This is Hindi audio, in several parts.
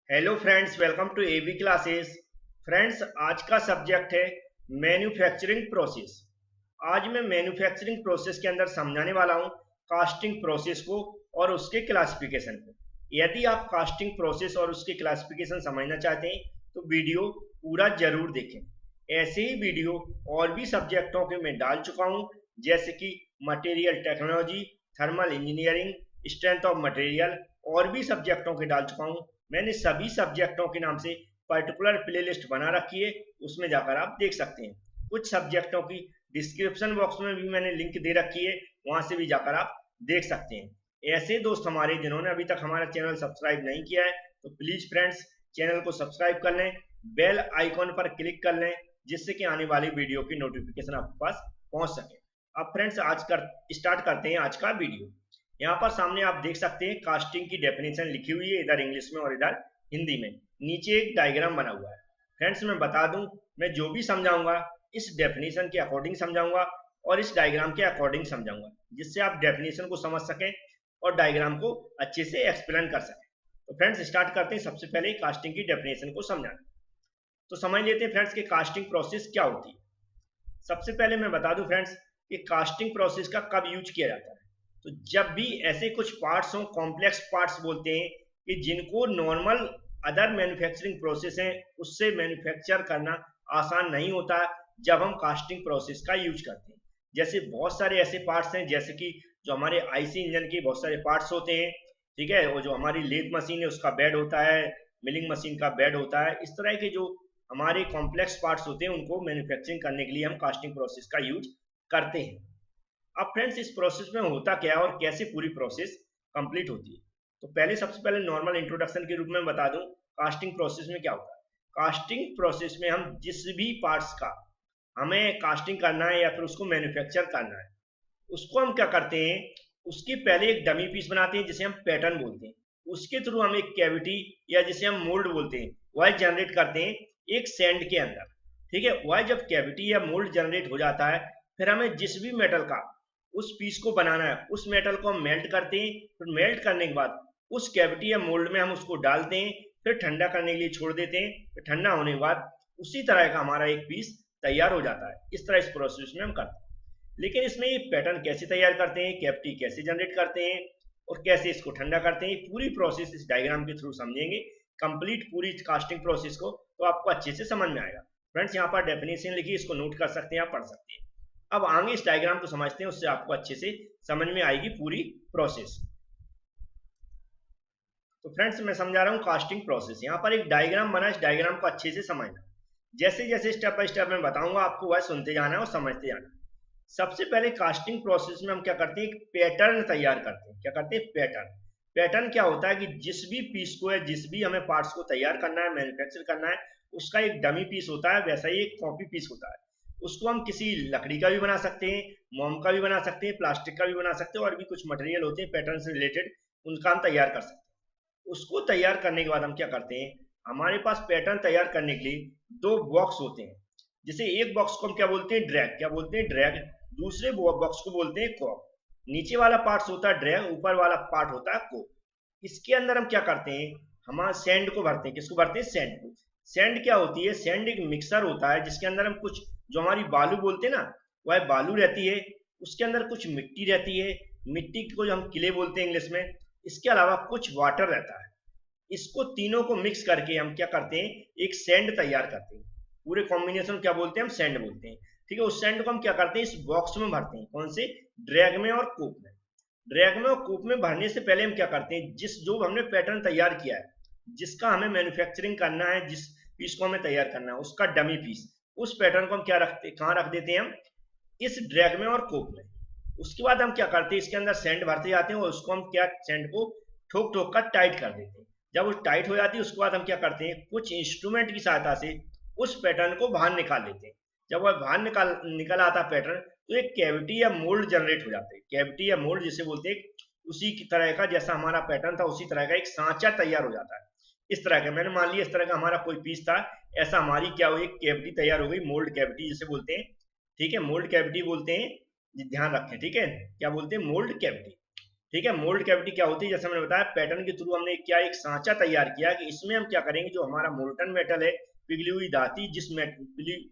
Hello friends, welcome to AB classes. Friends, आज का सब्जेक्ट है मैन्युफैक्चरिंग प्रोसेस। आज मैं मैन्युफैक्चरिंग प्रोसेस के अंदर समझाने वाला हूं कास्टिंग प्रोसेस को और उसके क्लासिफिकेशन को। यदि आप कास्टिंग प्रोसेस और उसके क्लासिफिकेशन समझना चाहते हैं तो वीडियो पूरा जरूर देखें। ऐसे ही वीडियो और भी सब्जेक्टों के मैं डाल चुका हूं, जैसे कि material technology, thermal engineering, strength of material, और भी सब्जेक्टों के डाल चुका हूं। मैंने सभी सब्जेक्टों के नाम से पर्टिकुलर प्लेलिस्ट बना रखी है, उसमें जाकर आप देख सकते हैं। कुछ सब्जेक्टों की डिस्क्रिप्शन बॉक्स में भी मैंने लिंक दे रखी है, वहां से भी जाकर आप देख सकते हैं। ऐसे दोस्त हमारे जिन्होंने अभी तक हमारा चैनल सब्सक्राइब नहीं किया है तो प्लीज फ्रेंड्स चैनल को सब्सक्राइब कर लें, बेल आइकॉन पर क्लिक कर लें, जिससे कि आने वाली वीडियो की नोटिफिकेशन आपके पास पहुंच सके। अब फ्रेंड्स स्टार्ट करते हैं आज का वीडियो। यहाँ पर सामने आप देख सकते हैं कास्टिंग की डेफिनेशन लिखी हुई है, इधर इंग्लिश में और इधर हिंदी में। नीचे एक डायग्राम बना हुआ है। फ्रेंड्स, मैं बता दूं, मैं जो भी समझाऊंगा इस डेफिनेशन के अकॉर्डिंग समझाऊंगा और इस डायग्राम के अकॉर्डिंग समझाऊंगा, जिससे आप डेफिनेशन को समझ सकें और डायग्राम को अच्छे से एक्सप्लेन कर सकें। तो फ्रेंड्स स्टार्ट करते हैं सबसे पहले कास्टिंग की डेफिनेशन को समझाना। तो समझ लेते हैं फ्रेंड्स कि कास्टिंग प्रोसेस क्या होती है। सबसे पहले मैं बता दूं फ्रेंड्स कि कास्टिंग प्रोसेस का कब यूज किया जाता है। तो जब भी ऐसे कुछ पार्ट्स हों, कॉम्प्लेक्स पार्ट्स बोलते हैं, कि जिनको नॉर्मल अदर मैन्युफैक्चरिंग प्रोसेस है उससे मैन्युफैक्चर करना आसान नहीं होता, जब हम कास्टिंग प्रोसेस का यूज करते हैं। जैसे बहुत सारे ऐसे पार्ट्स हैं, जैसे कि जो हमारे आईसी इंजन के बहुत सारे पार्ट्स होते हैं, ठीक है, और जो हमारी लेथ मशीन है उसका बेड होता है, मिलिंग मशीन का बेड होता है। इस तरह के जो हमारे कॉम्प्लेक्स पार्ट्स होते हैं उनको मैन्युफैक्चरिंग करने के लिए हम कास्टिंग प्रोसेस का यूज करते हैं। अब फ्रेंड्स इस प्रोसेस में होता क्या है और कैसे पूरी प्रोसेस कंप्लीट होती है। तो पहले सबसे पहले नॉर्मल इंट्रोडक्शन के रूप में बता दूं कास्टिंग प्रोसेस में क्या होता है। कास्टिंग प्रोसेस में हम जिस भी पार्ट्स का हमें कास्टिंग करना है या फिर उसको मैन्युफैक्चर करना है, उसको हम क्या करते हैं, उसके पहले एक डमी पीस बनाते हैं जिसे हम पैटर्न बोलते हैं। उसके थ्रू हम एक कैविटी या जिसे हम मोल्ड बोलते हैं वह जनरेट करते हैं एक सैंड के अंदर। ठीक है, वह जब कैविटी या मोल्ड जनरेट हो जाता है, फिर हमें जिस भी मेटल का उस पीस को बनाना है उस मेटल को हम मेल्ट करते हैं। फिर मेल्ट करने के बाद उस कैविटी या मोल्ड में हम उसको डालते हैं, फिर ठंडा करने के लिए छोड़ देते हैं। फिर ठंडा होने के बाद उसी तरह का हमारा एक पीस तैयार हो जाता है। इस तरह इस प्रोसेस में हम करते हैं। लेकिन इसमें ये पैटर्न कैसे तैयार करते हैं, कैविटी कैसे जनरेट करते हैं और कैसे इसको ठंडा करते हैं, पूरी प्रोसेस इस डायग्राम के थ्रू समझेंगे। कंप्लीट पूरी कास्टिंग प्रोसेस को तो आपको अच्छे से समझ में आएगा। फ्रेंड्स यहाँ पर डेफिनेशन लिखी, इसको नोट कर सकते हैं, आप पढ़ सकते हैं। अब आगे इस डायग्राम को समझते हैं, उससे आपको अच्छे से समझ में आएगी पूरी प्रोसेस। तो फ्रेंड्स मैं समझा रहा हूँ कास्टिंग प्रोसेस। यहाँ पर एक डायग्राम बना, इस डायग्राम को अच्छे से समझना। जैसे जैसे स्टेप बाय स्टेप मैं बताऊंगा आपको वह सुनते जाना है और समझते जाना है। सबसे पहले कास्टिंग प्रोसेस में हम क्या करते हैं, एक पैटर्न तैयार करते हैं। क्या करते हैं, पैटर्न। पैटर्न क्या होता है कि जिस भी पीस को या जिस भी हमें पार्ट्स को तैयार करना है, मैन्युफैक्चर करना है, उसका एक डमी पीस होता है, वैसा ही एक कॉपी पीस होता है। उसको हम किसी लकड़ी का भी बना सकते हैं, मोम का भी बना सकते हैं, प्लास्टिक का भी बना सकते हैं, और भी कुछ मटेरियल होते हैं पैटर्न से रिलेटेड, उनका हम तैयार कर सकते हैं। उसको तैयार करने के बाद हम क्या करते हैं, हमारे पास पैटर्न तैयार करने के लिए दो बॉक्स होते हैं। जैसे एक बॉक्स को हम क्या बोलते हैं, ड्रैग। क्या बोलते हैं, ड्रैग। दूसरे बॉक्स को बोलते हैं कॉक। नीचे वाला पार्ट होता है ड्रैग, ऊपर वाला पार्ट होता है कोक। इसके अंदर हम क्या करते हैं, हमारा सैंड को भरते हैं। किसको भरते हैं, सैंड को। सैंड क्या होती है, सैंड एक मिक्सर होता है जिसके अंदर हम कुछ जो हमारी बालू बोलते हैं ना, वह बालू रहती है। उसके अंदर कुछ मिट्टी रहती है, मिट्टी को जो हम क्ले बोलते हैं इंग्लिश में। इसके अलावा कुछ वाटर रहता है। इसको तीनों को मिक्स करके हम क्या करते हैं, एक सैंड तैयार करते हैं। पूरे कॉम्बिनेशन क्या बोलते हैं, हम सैंड बोलते हैं। ठीक है, उस सैंड को हम क्या करते हैं, इस बॉक्स में भरते हैं। कौन से, ड्रैग में और कूप में। ड्रैग में और कूप में भरने से पहले हम क्या करते हैं, जिस जो हमने पैटर्न तैयार किया है, जिसका हमें मैन्युफैक्चरिंग करना है, जिस पीस को हमें तैयार करना है, उसका डमी पीस, उस पैटर्न को हम क्या रखते, कहाँ रख देते हैं, हम इस ड्रैग में और कोप में। उसके बाद हम क्या करते हैं, इसके अंदर सैंड भरते जाते हैं और उसको हम क्या, सैंड को ठोक ठोक कर टाइट कर देते हैं। जब वो टाइट हो जाती है उसके बाद हम क्या करते हैं, कुछ इंस्ट्रूमेंट की सहायता से उस पैटर्न को बाहर निकाल लेते हैं। जब वह बाहर निकल आता पैटर्न, तो एक कैविटी या मोल्ड जनरेट हो जाता है। कैविटी या मोल्ड जिसे बोलते हैं, उसी की तरह का जैसा हमारा पैटर्न था उसी तरह का एक सांचा तैयार हो जाता है। इस तरह का, मैंने मान लिया इस तरह का हमारा कोई पीस था, ऐसा हमारी क्या हुई, एक कैविटी तैयार हो गई, मोल्ड कैविटी जिसे बोलते हैं। ठीक है, मोल्ड कैविटी बोलते हैं, ध्यान रखें। ठीक है, क्या बोलते हैं, मोल्ड कैविटी। ठीक है। मोल्ड कैविटी क्या होती है, जैसे मैंने बताया पैटर्न के थ्रू हमने क्या एक सांचा तैयार किया कि इसमें हम क्या करेंगे, जो हमारा मोल्टन मेटल है, पिघली हुई धातु,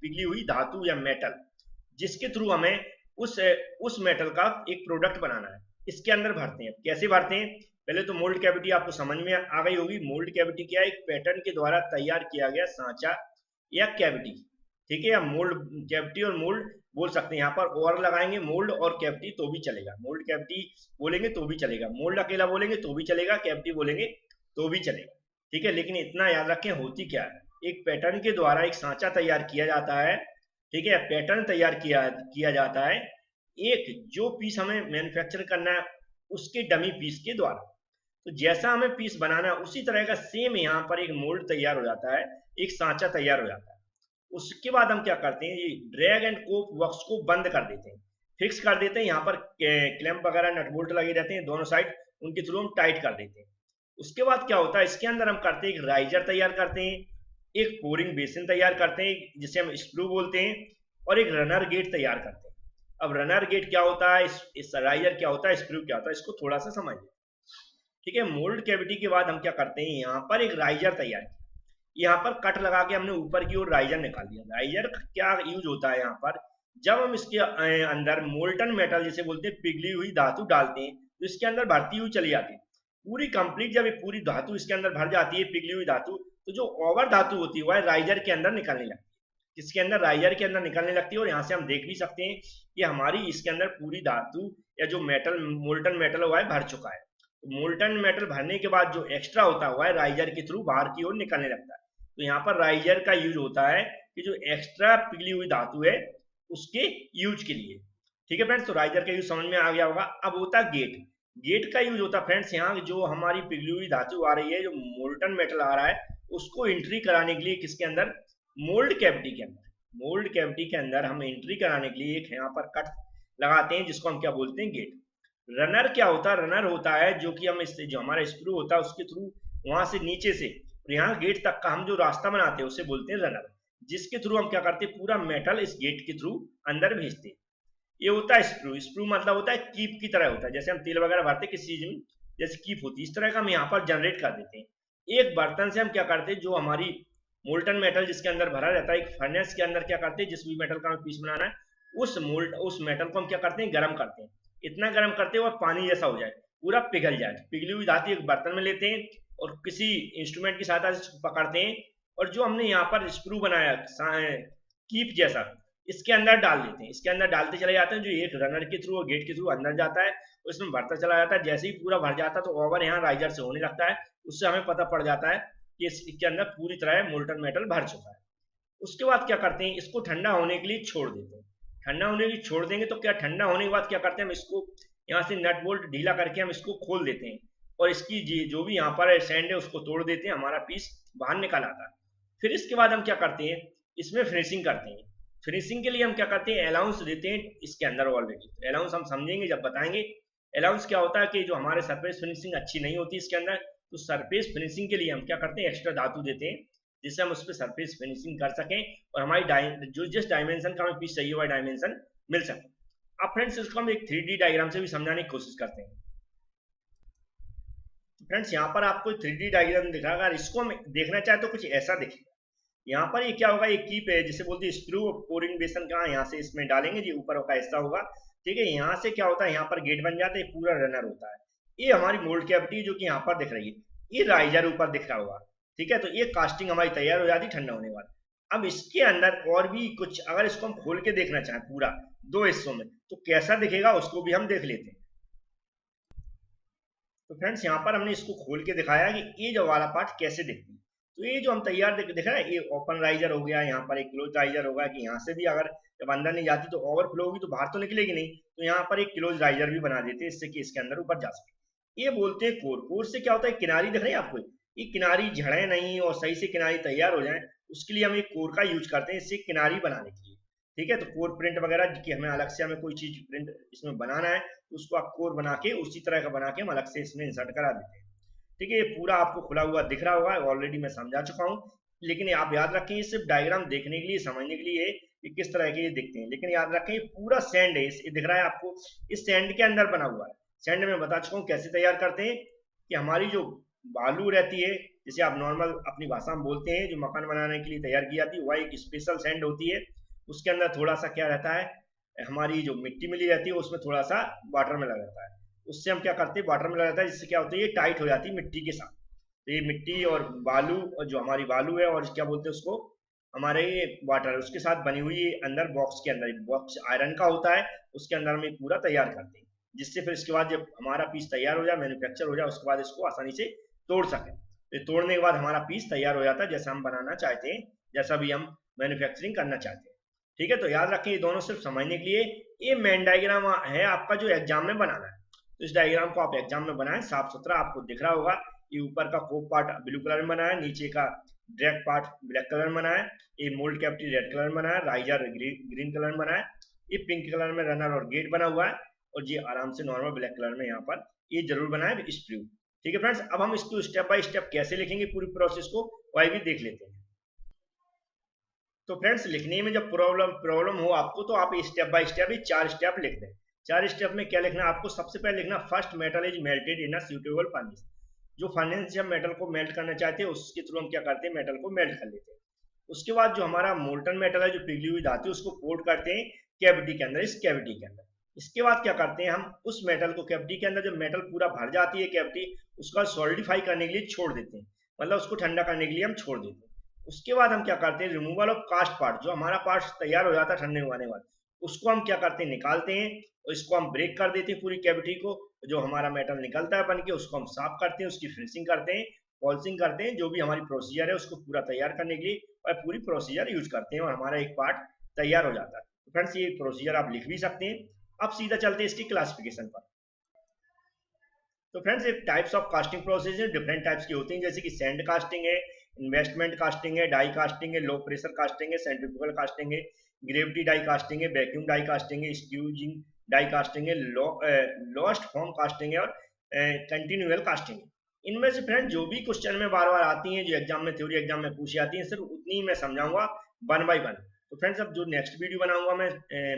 पिघली हुई धातु या मेटल, जिसके थ्रू हमें उस मेटल का एक प्रोडक्ट बनाना है, इसके अंदर भरते हैं। कैसे भरते हैं, पहले तो मोल्ड कैविटी आपको समझ में आ गई होगी। मोल्ड कैविटी क्या है, एक पैटर्न के द्वारा तैयार किया गया सांचा या कैविटी। ठीक है, या मोल्ड कैविटी और मोल्ड बोल सकते हैं, यहाँ पर और लगाएंगे मोल्ड और कैविटी तो भी चलेगा। मोल्ड कैविटी बोलेंगे तो भी चलेगा, मोल्ड अकेला बोलेंगे तो भी चलेगा, कैविटी बोलेंगे तो भी चलेगा। ठीक है, लेकिन इतना याद रखें होती क्या है, एक पैटर्न के द्वारा एक सांचा तैयार किया जाता है। ठीक है, पैटर्न तैयार किया जाता है एक जो पीस हमें मैन्युफैक्चर करना है उसके डमी पीस के द्वारा। तो जैसा हमें पीस बनाना है उसी तरह का सेम यहाँ पर एक मोल्ड तैयार हो जाता है, एक सांचा तैयार हो जाता है। उसके बाद हम क्या करते हैं, ये ड्रैग एंड कोप वर्क्स को बंद कर देते हैं, फिक्स कर देते हैं। यहाँ पर क्लैंप वगैरह नट बोल्ट लगे रहते हैं दोनों साइड, उनके थ्रू हम टाइट कर देते हैं। उसके बाद क्या होता है, इसके अंदर हम करते हैं एक राइजर तैयार करते हैं, एक पोरिंग बेसिन तैयार करते हैं जिसे हम स्क्रू बोलते हैं, और एक रनर गेट तैयार करते हैं। अब रनर गेट क्या होता है, इस राइजर क्या होता है, स्क्रू क्या होता है, इसको थोड़ा सा समझिए। ठीक है, मोल्ड कैविटी के बाद हम क्या करते हैं, यहाँ पर एक राइजर तैयार किया, यहाँ पर कट लगा के हमने ऊपर की ओर राइजर निकाल दिया। राइजर क्या यूज होता है यहाँ पर, जब हम इसके अंदर मोल्टन मेटल जिसे बोलते हैं पिघली हुई धातु डालते हैं तो इसके अंदर भरती हुई चली जाती है पूरी कंप्लीट। जब ये पूरी धातु इसके अंदर भर जाती है, पिघली हुई धातु, तो जो ओवर धातु होती है वह राइजर के अंदर निकलने लगती है। इसके अंदर राइजर के अंदर निकलने लगती है, और यहाँ से हम देख भी सकते हैं कि हमारी इसके अंदर पूरी धातु या जो मेटल मोल्टन मेटल हुआ है भर चुका है। मोल्टन मेटल भरने के बाद जो एक्स्ट्रा होता हुआ है राइजर के थ्रू बाहर की ओर निकलने लगता है। तो यहाँ पर राइजर का यूज होता है कि जो एक्स्ट्रा पिघली हुई धातु है उसके यूज के लिए। ठीक है फ्रेंड्स, तो राइजर का यूज समझ में आ गया होगा। अब होता है गेट। गेट का यूज होता है फ्रेंड्स, यहाँ जो हमारी पिघली हुई धातु आ रही है, जो मोल्टन मेटल आ रहा है, उसको एंट्री कराने के लिए किसके अंदर, मोल्ड कैविटी के अंदर। मोल्ड कैविटी के अंदर हम एंट्री कराने के लिए एक यहाँ पर कट लगाते हैं जिसको हम क्या बोलते हैं, गेट। रनर क्या होता है, रनर होता है जो कि हम इससे जो हमारा स्क्रू होता है उसके थ्रू वहां से नीचे से यहाँ गेट तक का हम जो रास्ता बनाते हैं उसे बोलते हैं रनर, जिसके थ्रू हम क्या करते हैं, पूरा मेटल इस गेट के थ्रू अंदर भेजते हैं। ये होता है स्क्रू। स्क्रू मतलब होता है कीप की तरह होता है, जैसे हम तेल वगैरह भरते हैं किसी चीज में, जैसे कीप होती है, इस तरह का हम यहाँ पर जनरेट कर देते हैं। एक बर्तन से हम क्या करते हैं, जो हमारी मोल्टन मेटल जिसके अंदर भरा रहता है, एक फर्नेस के अंदर क्या करते हैं, जिस भी मेटल का हमें पीस बनाना है उस मेटल को हम क्या करते हैं, गर्म करते हैं। इतना गर्म करते हैं वह पानी जैसा हो जाए, पूरा पिघल जाए। पिघली हुई धातु एक बर्तन में लेते हैं और किसी इंस्ट्रूमेंट की सहायता से पकड़ते हैं, और जो हमने यहाँ पर स्क्रू बनाया कीप जैसा, इसके अंदर डाल देते हैं। इसके अंदर डालते चले जाते हैं, जो एक रनर के थ्रू और गेट के थ्रू अंदर जाता है, उसमें भरता चला जाता है। जैसे ही पूरा भर जाता है तो ओवर यहाँ राइजर से होने लगता है, उससे हमें पता पड़ जाता है कि इसके अंदर पूरी तरह मोल्टन मेटल भर चुका है। उसके बाद क्या करते हैं, इसको ठंडा होने के लिए छोड़ देते हैं। ठंडा होने के लिए छोड़ देंगे तो क्या, ठंडा होने के बाद क्या करते हैं, हम इसको यहाँ से नट बोल्ट ढीला करके हम इसको खोल देते हैं, और इसकी जो भी यहाँ पर सैंड है उसको तोड़ देते हैं, हमारा पीस बाहर निकल आता है। फिर इसके बाद हम क्या करते हैं, इसमें फिनिशिंग करते हैं। फिनिशिंग के लिए हम क्या करते हैं, अलाउंस देते हैं इसके अंदर ऑलरेडी। अलाउंस हम समझेंगे जब बताएंगे। अलाउंस क्या होता है कि जो हमारे सरफेस फिनिशिंग अच्छी नहीं होती इसके अंदर, तो सरफेस फिनिशिंग के लिए हम क्या करते हैं, एक्स्ट्रा धातु देते हैं जिससे हम उस पर सरफेस फिनिशिंग कर सकें और हमारी जो जिस डायमेंशन का हमें पीस चाहिए वह डायमेंशन मिल सके। अब फ्रेंड्स इसको हम एक 3D डायग्राम से भी समझाने की कोशिश करते हैं। फ्रेंड्स यहाँ पर आपको 3D डायग्राम दिखा, अगर इसको हम देखना चाहे तो कुछ ऐसा दिखेगा। यहाँ पर ये क्या होगा, एक कीप है जिसे बोलते हैं स्क्रू, पोरिंग बेसन का यहाँ से इसमें डालेंगे, ये ऊपर का हिस्सा होगा। ठीक है, यहाँ से क्या होता है, यहाँ पर गेट बन जाता है, पूरा रनर होता है। ये हमारी मोल्ड कैविटी जो कि यहाँ पर दिख रही है, ये राइजर ऊपर दिख रहा होगा। ठीक है, तो ये कास्टिंग हमारी तैयार हो जाती है ठंडा होने के बाद। अब इसके अंदर और भी कुछ, अगर इसको हम खोल के देखना चाहें पूरा 2 हिस्सों में, तो कैसा दिखेगा उसको भी हम देख लेते हैं। तो फ्रेंड्स यहाँ पर हमने इसको खोल के दिखाया कि ये जो वाला पार्ट कैसे दिखती है। तो ये जो हम तैयार दिख रहा है, ये ओपन राइजर हो गया, यहाँ पर एक क्लोज राइजर होगा कि यहाँ से भी अगर जब अंदर नहीं जाती तो ओवरफ्लो होगी तो बाहर तो निकलेगी नहीं, तो यहाँ पर एक क्लोज राइजर भी बना देते हैं इससे कि इसके अंदर ऊपर जा सके। ये बोलते हैं कोर। कोर से क्या होता है, किनारी दिख रही है आपको, ये किनारी झड़े नहीं और सही से किनारी तैयार हो जाए, उसके लिए हम एक कोर का यूज करते हैं इससे किनारी बनाने के लिए। ठीक है, तो कोर प्रिंट वगैरह की हमें अलग से हमें कोई चीज प्रिंट इसमें बनाना है तो उसको आप कोर बना के उसी तरह का बना के हम अलग से इसमें इंसर्ट करा देते हैं। ठीक है, ये पूरा आपको खुला हुआ दिख रहा होगा, ऑलरेडी मैं समझा चुका हूँ, लेकिन आप याद रखें ये सिर्फ डायग्राम देखने के लिए, समझने के लिए कि किस तरह के ये दिखते हैं। लेकिन याद रखें ये पूरा सैंड है, ये दिख रहा है आपको, इस सैंड के अंदर बना हुआ है। सेंड में बता चुका हूँ कैसे तैयार करते हैं कि हमारी जो बालू रहती है, जिसे आप नॉर्मल अपनी भाषा में बोलते हैं, जो मकान बनाने के लिए तैयार की जाती है, वह एक स्पेशल सैंड होती है। उसके अंदर थोड़ा सा क्या रहता है, हमारी जो मिट्टी मिली रहती है उसमें थोड़ा सा वाटर मिला रहता है। उससे हम क्या करते हैं, वाटर मिला रहता है, जिससे क्या होता है ये टाइट हो जाती है मिट्टी के साथ। तो ये मिट्टी और बालू, और जो हमारी बालू है और क्या बोलते हैं उसको, हमारे ये वाटर, उसके साथ बनी हुई अंदर बॉक्स के अंदर, बॉक्स आयरन का होता है, उसके अंदर हम एक पूरा तैयार करते हैं, जिससे फिर इसके बाद जब हमारा पीस तैयार हो जाए, मैन्युफैक्चर हो जाए, उसके बाद इसको आसानी से तोड़ सकें। तो तोड़ने के बाद हमारा पीस तैयार हो जाता है जैसा हम बनाना चाहते हैं, जैसा भी हम मैन्युफैक्चरिंग करना चाहते हैं। ठीक है, तो याद रखें ये दोनों सिर्फ समझने के लिए। ये मेन डायग्राम है आपका जो एग्जाम में बनाना है, तो इस डायग्राम को आप एग्जाम में बनाएं साफ सुथरा, आपको दिख रहा होगा। ये ऊपर का कोप पार्ट ब्लू कलर में बना है, नीचे का ड्रैग पार्ट ब्लैक कलर में बना है, ये मोल्ड कैविटी रेड कलर में बना है, राइजर ग्रीन कलर में बना है, ये पिंक कलर में रनर और गेट बना हुआ है, और ये आराम से नॉर्मल ब्लैक कलर में यहाँ पर ये जरूर बना है स्प्रू। ठीक है फ्रेंड्स, अब हम इसको स्टेप बाय स्टेप कैसे लिखेंगे पूरी प्रोसेस को, वही भी देख लेते हैं। तो फ्रेंड्स, लिखने में जब प्रॉब्लम हो आपको, तो आप step by step he 4 step लिख दें। 4 स्टेप में क्या लिखना है आपको, सबसे पहले लिखना first metal is melted in a suitable furnace. जो फर्नेस से हम मेटल को मेल्ट करना चाहते हैं उसके थ्रू हम क्या करते हैं, मेटल को मेल्ट कर लेते हैं। उसके बाद जो हमारा मोल्टन मेटल है, जो पिघली हुई धातु, उसको कोट करते हैं कैविटी के अंदर, इस कैविटी के अंदर। इसके बाद क्या करते हैं, हम उस मेटल को कैविटी के अंदर, जब मेटल पूरा भर जाती है कैविटी, उसका सॉलिडिफाई करने के लिए छोड़ देते हैं, मतलब उसको ठंडा करने के लिए हम छोड़ देते हैं। उसके बाद हम क्या करते हैं, रिमूवल ऑफ कास्ट पार्ट, जो हमारा पार्ट तैयार हो जाता है ठंडे होने के बाद, उसको हम क्या करते हैं, निकालते हैं, और इसको हम ब्रेक कर देते हैं पूरी कैविटी को। जो हमारा मेटल निकलता है बन के, उसको हम साफ करते हैं, उसकी फिनिशिंग करते हैं, पॉलिशिंग करते हैं, जो भी हमारी प्रोसीजर है उसको पूरा तैयार करने के लिए, और पूरी प्रोसीजर यूज करते हैं, और हमारा एक पार्ट तैयार हो जाता है। तो फ्रेंड्स, ये प्रोसीजर आप लिख भी सकते हैं। अब सीधा चलते हैं इसकी क्लासिफिकेशन पर। तो फ्रेंड्स, एक types of casting process different types की होती हैं, जैसे कि सैंड कास्टिंग है, इन्वेस्टमेंट कास्टिंग है, डाई कास्टिंग है, लो प्रेशर कास्टिंग है, सेंट्रीफ्यूगल कास्टिंग है, ग्रेविटी डाई कास्टिंग है, वैक्यूम डाई कास्टिंग है, स्क्यूजिंग डाई कास्टिंग है, लॉस्ट फॉर्म कास्टिंग है, और कंटिन्यूअल कास्टिंग है। इनमें से फ्रेंड जो भी क्वेश्चन में बार बार आती हैं, जो एग्जाम में, थ्योरी एग्जाम में पूछी जाती हैं, सिर्फ उतनी ही मैं समझाऊंगा वन बाय वन। तो फ्रेंड्स, अब जो नेक्स्ट वीडियो बनाऊंगा मैं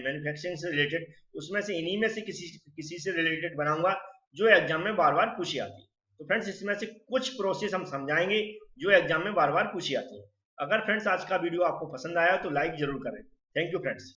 मैन्युफैक्चरिंग से रिलेटेड, उसमें से इन्हीं में से किसी से रिलेटेड बनाऊंगा जो एग्जाम में बार बार पूछी आती है। तो फ्रेंड्स, इसमें से कुछ प्रोसेस हम समझाएंगे जो एग्जाम में बार बार पूछी आती है। अगर फ्रेंड्स आज का वीडियो आपको पसंद आया तो लाइक जरूर करें। Thank you friends.